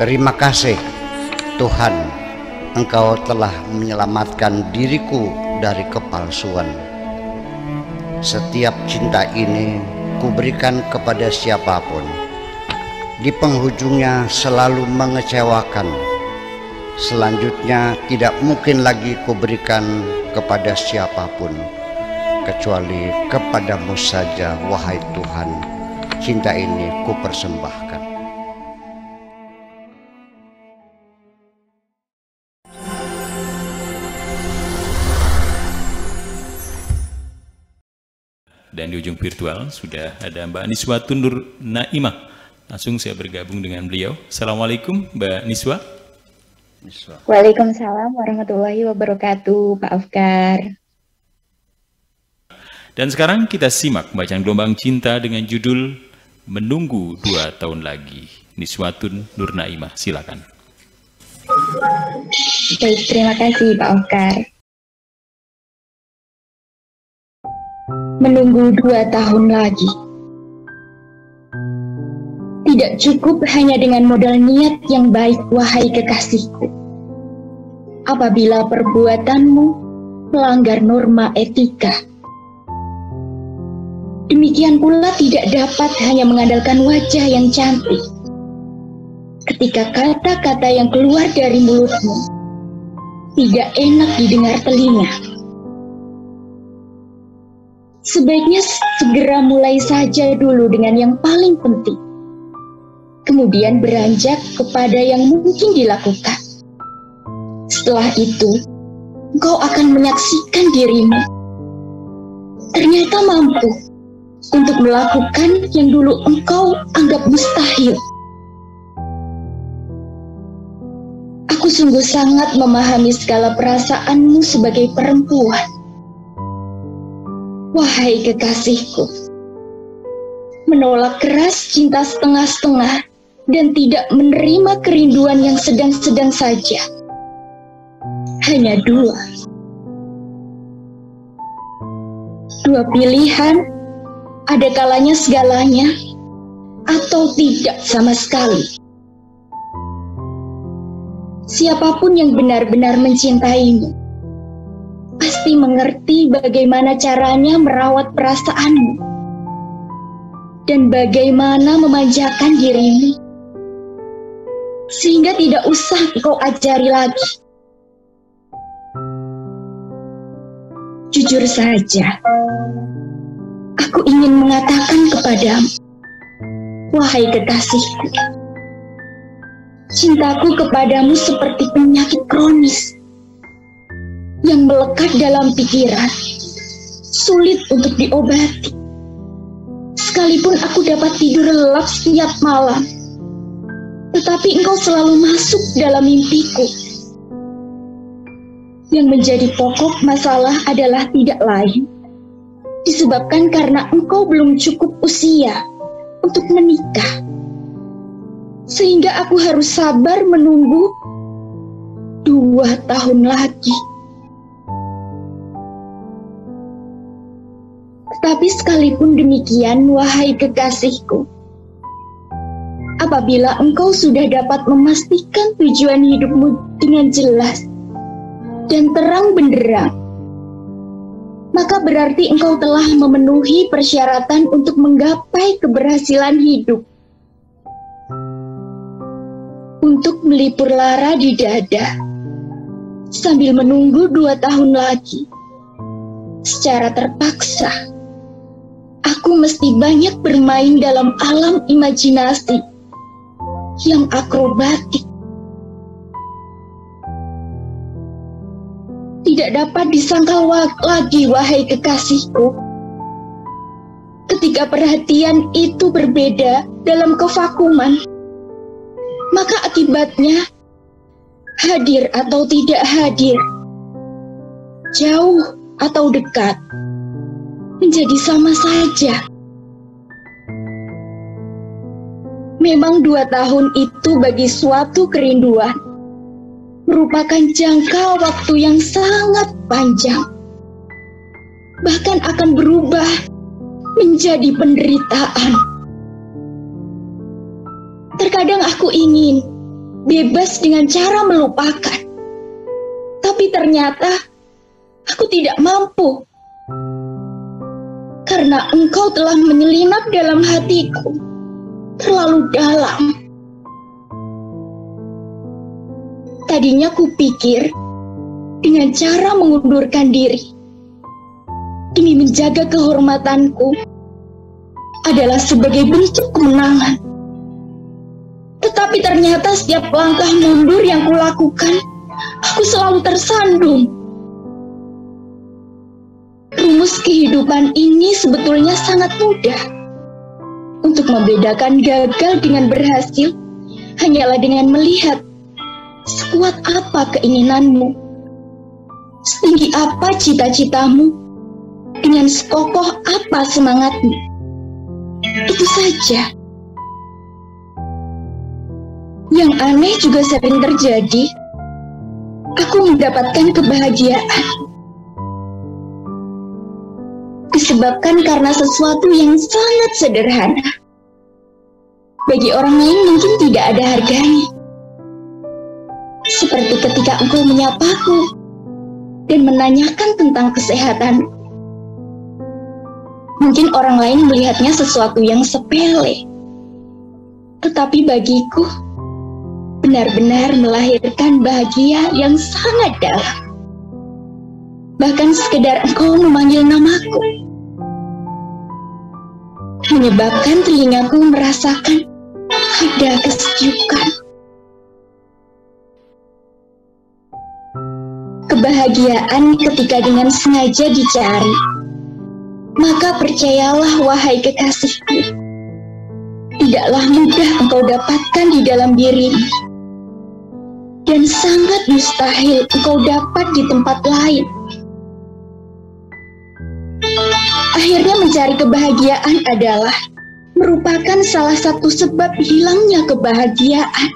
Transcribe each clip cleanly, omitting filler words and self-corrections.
Terima kasih Tuhan, Engkau telah menyelamatkan diriku dari kepalsuan. Setiap cinta ini kuberikan kepada siapapun, di penghujungnya selalu mengecewakan. Selanjutnya tidak mungkin lagi kuberikan kepada siapapun, kecuali kepadamu saja, wahai Tuhan. Cinta ini kupersembahkan. Dan di ujung virtual sudah ada Mbak Niswatun Nur Naimah. Langsung saya bergabung dengan beliau. Assalamualaikum Mbak Niswa. Waalaikumsalam warahmatullahi wabarakatuh, Pak Afkar. Dan sekarang kita simak bacaan gelombang cinta dengan judul Menunggu 2 tahun lagi. Niswatun Nur Naimah, silakan. Baik, terima kasih Pak Afkar. Menunggu 2 tahun lagi. Tidak cukup hanya dengan modal niat yang baik, wahai kekasihku. Apabila perbuatanmu melanggar norma etika. Demikian pula tidak dapat hanya mengandalkan wajah yang cantik. Ketika kata-kata yang keluar dari mulutmu tidak enak didengar telinga. Sebaiknya segera mulai saja dulu dengan yang paling penting. Kemudian beranjak kepada yang mungkin dilakukan. Setelah itu, engkau akan menyaksikan dirimu ternyata mampu untuk melakukan yang dulu engkau anggap mustahil. Aku sungguh sangat memahami segala perasaanmu sebagai perempuan. Wahai kekasihku, menolak keras cinta setengah-setengah dan tidak menerima kerinduan yang sedang-sedang saja. Hanya dua pilihan, ada kalanya segalanya atau tidak sama sekali. Siapapun yang benar-benar mencintaimu pasti mengerti bagaimana caranya merawat perasaanmu dan bagaimana memanjakan dirimu, sehingga tidak usah kau ajari lagi. Jujur saja, aku ingin mengatakan kepadamu, wahai kekasihku, cintaku kepadamu seperti penyakit kronis yang melekat dalam pikiran, sulit untuk diobati. Sekalipun aku dapat tidur lelap setiap malam, tetapi engkau selalu masuk dalam mimpiku. Yang menjadi pokok masalah adalah tidak lain disebabkan karena engkau belum cukup usia untuk menikah, sehingga aku harus sabar menunggu 2 tahun lagi. Tetapi sekalipun demikian, wahai kekasihku, apabila engkau sudah dapat memastikan tujuan hidupmu dengan jelas dan terang benderang, maka berarti engkau telah memenuhi persyaratan untuk menggapai keberhasilan hidup. Untuk melipur lara di dada sambil menunggu 2 tahun lagi, secara terpaksa aku mesti banyak bermain dalam alam imajinasi yang akrobatik. Tidak dapat disangkal lagi, wahai kekasihku, ketika perhatian itu berbeda dalam kevakuman, maka akibatnya hadir atau tidak hadir, jauh atau dekat, menjadi sama saja. Memang 2 tahun itu bagi suatu kerinduan merupakan jangka waktu yang sangat panjang, bahkan akan berubah menjadi penderitaan. Terkadang aku ingin bebas dengan cara melupakan. Tapi ternyata aku tidak mampu. Karena Engkau telah menyelinap dalam hatiku terlalu dalam. Tadinya kupikir dengan cara mengundurkan diri demi menjaga kehormatanku adalah sebagai bentuk kemenangan. Tetapi ternyata setiap langkah mundur yang kulakukan, aku selalu tersandung. Rumus kehidupan ini sebetulnya sangat mudah. Untuk membedakan gagal dengan berhasil, hanyalah dengan melihat sekuat apa keinginanmu, setinggi apa cita-citamu, dengan sekokoh apa semangatmu. Itu saja. Yang aneh juga sering terjadi. Aku mendapatkan kebahagiaan disebabkan karena sesuatu yang sangat sederhana. Bagi orang lain mungkin tidak ada harganya. Seperti ketika engkau menyapaku dan menanyakan tentang kesehatan. Mungkin orang lain melihatnya sesuatu yang sepele. Tetapi bagiku, benar-benar melahirkan bahagia yang sangat dalam. Bahkan sekedar engkau memanggil namaku, menyebabkan telingaku merasakan ada kesejukan. Kebahagiaan ketika dengan sengaja dicari. Maka percayalah wahai kekasihku, tidaklah mudah engkau dapatkan di dalam dirimu. Dan sangat mustahil engkau dapat di tempat lain. Akhirnya mencari kebahagiaan adalah merupakan salah satu sebab hilangnya kebahagiaan.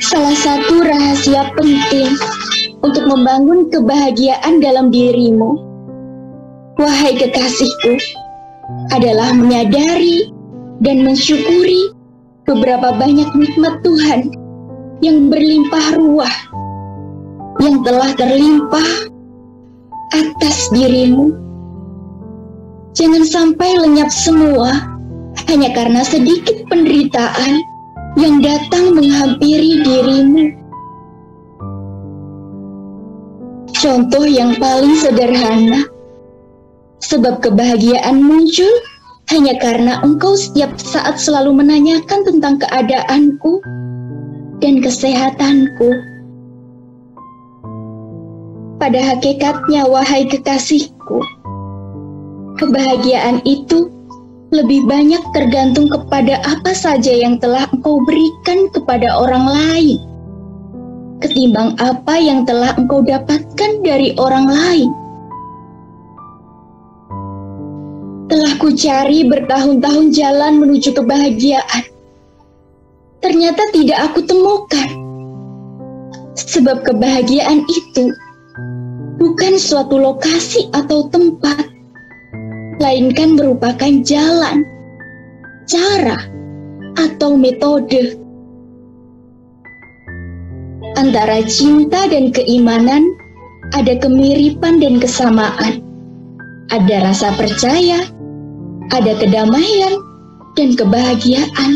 Salah satu rahasia penting untuk membangun kebahagiaan dalam dirimu, wahai kekasihku, adalah menyadari dan mensyukuri beberapa banyak nikmat Tuhan yang berlimpah ruah, yang telah terlimpah atas dirimu. Jangan sampai lenyap semua hanya karena sedikit penderitaan yang datang menghampiri dirimu. Contoh yang paling sederhana, sebab kebahagiaan muncul hanya karena engkau setiap saat selalu menanyakan tentang keadaanku dan kesehatanku. Pada hakikatnya, wahai kekasihku, kebahagiaan itu lebih banyak tergantung kepada apa saja yang telah engkau berikan kepada orang lain, ketimbang apa yang telah engkau dapatkan dari orang lain. Telah kucari bertahun-tahun jalan menuju kebahagiaan. Ternyata tidak aku temukan. Sebab kebahagiaan itu bukan suatu lokasi atau tempat, melainkan merupakan jalan, cara, atau metode. Antara cinta dan keimanan ada kemiripan dan kesamaan. Ada rasa percaya, ada kedamaian dan kebahagiaan.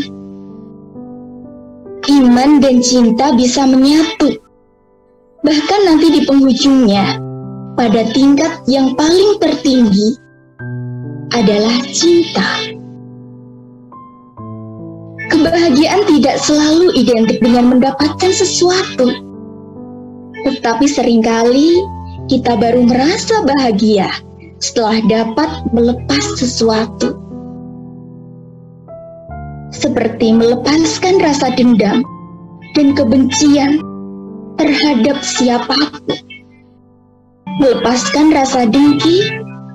Iman dan cinta bisa menyatu. Bahkan nanti di penghujungnya, pada tingkat yang paling tertinggi adalah cinta. Kebahagiaan tidak selalu identik dengan mendapatkan sesuatu. Tetapi seringkali kita baru merasa bahagia setelah dapat melepas sesuatu. Seperti melepaskan rasa dendam dan kebencian terhadap siapapun. Melepaskan rasa dengki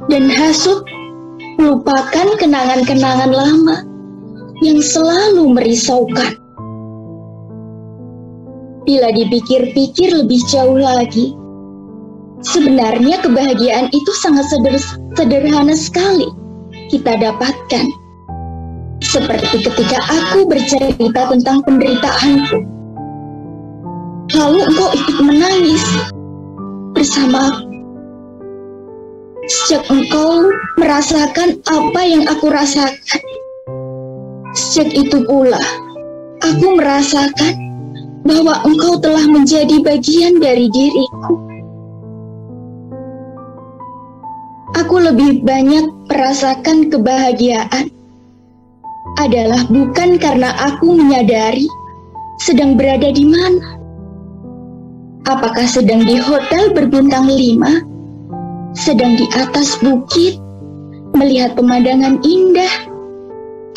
dan hasut, melupakan kenangan-kenangan lama yang selalu merisaukan. Bila dipikir-pikir lebih jauh lagi, sebenarnya kebahagiaan itu sangat sederhana sekali kita dapatkan. Seperti ketika aku bercerita tentang penderitaanku, lalu engkau ikut menangis bersama aku. Sejak engkau merasakan apa yang aku rasakan, sejak itu pula aku merasakan bahwa engkau telah menjadi bagian dari diriku. Aku lebih banyak merasakan kebahagiaan adalah bukan karena aku menyadari sedang berada di mana. Apakah sedang di hotel berbintang 5, sedang di atas bukit, melihat pemandangan indah,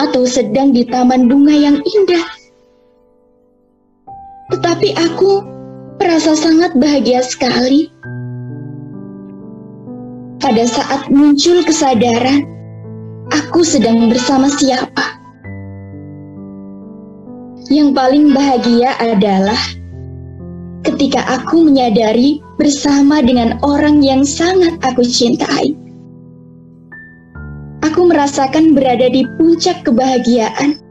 atau sedang di taman bunga yang indah. Tetapi aku merasa sangat bahagia sekali pada saat muncul kesadaran aku sedang bersama siapa. Yang paling bahagia adalah ketika aku menyadari bersama dengan orang yang sangat aku cintai. Aku merasakan berada di puncak kebahagiaan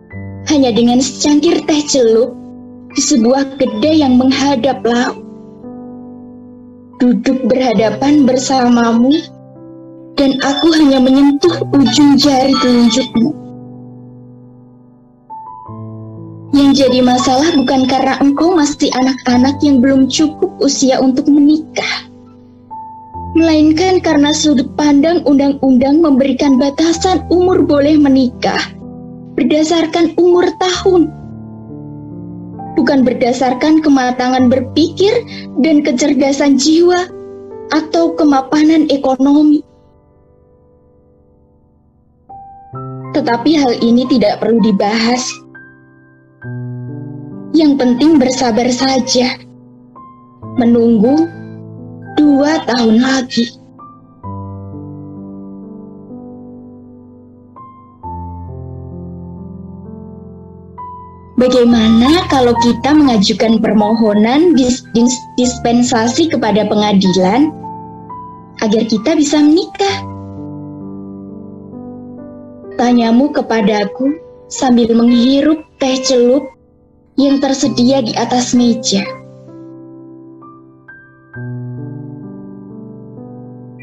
hanya dengan secangkir teh celup di sebuah kedai yang menghadap laut. Duduk berhadapan bersamamu dan aku hanya menyentuh ujung jari telunjukmu. Yang jadi masalah bukan karena engkau masih anak-anak yang belum cukup usia untuk menikah, melainkan karena sudut pandang undang-undang memberikan batasan umur boleh menikah berdasarkan umur tahun, bukan berdasarkan kematangan berpikir dan kecerdasan jiwa atau kemapanan ekonomi. Tetapi hal ini tidak perlu dibahas. Yang penting bersabar saja, menunggu 2 tahun lagi. Bagaimana kalau kita mengajukan permohonan dispensasi kepada pengadilan agar kita bisa menikah? Tanyamu kepadaku sambil menghirup teh celup yang tersedia di atas meja.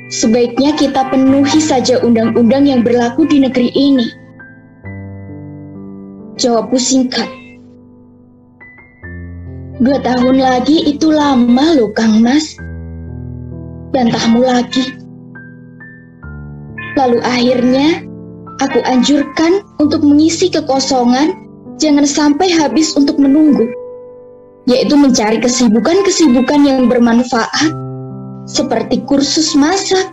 Sebaiknya kita penuhi saja undang-undang yang berlaku di negeri ini. Jawabku singkat. 2 tahun lagi itu lama loh Kang Mas. Bantahmu lagi. Lalu akhirnya aku anjurkan untuk mengisi kekosongan, jangan sampai habis untuk menunggu, yaitu mencari kesibukan-kesibukan yang bermanfaat, seperti kursus masak,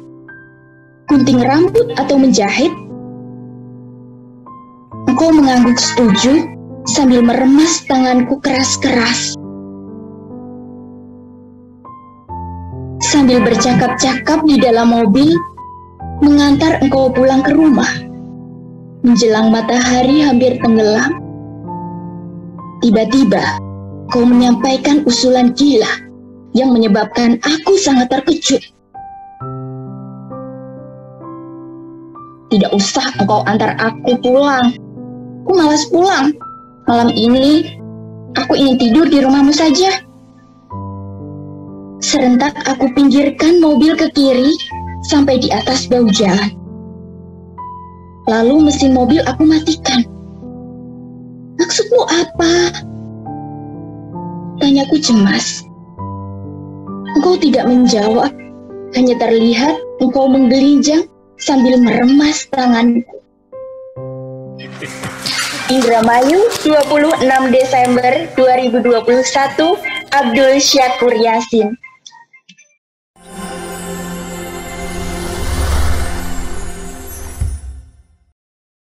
gunting rambut, atau menjahit. Engkau mengangguk setuju sambil meremas tanganku keras-keras. Sambil bercakap-cakap di dalam mobil, mengantar engkau pulang ke rumah. Menjelang matahari hampir tenggelam, tiba-tiba kau menyampaikan usulan gila yang menyebabkan aku sangat terkejut. Tidak usah engkau antar aku pulang. Aku malas pulang. Malam ini aku ingin tidur di rumahmu saja. Serentak aku pinggirkan mobil ke kiri sampai di atas bahu jalan. Lalu mesin mobil aku matikan. Maksudmu apa? Tanyaku cemas. Engkau tidak menjawab, hanya terlihat engkau menggelinjang sambil meremas tanganku. Indramayu, 26 Desember 2021, Abdul Syakur Yasin.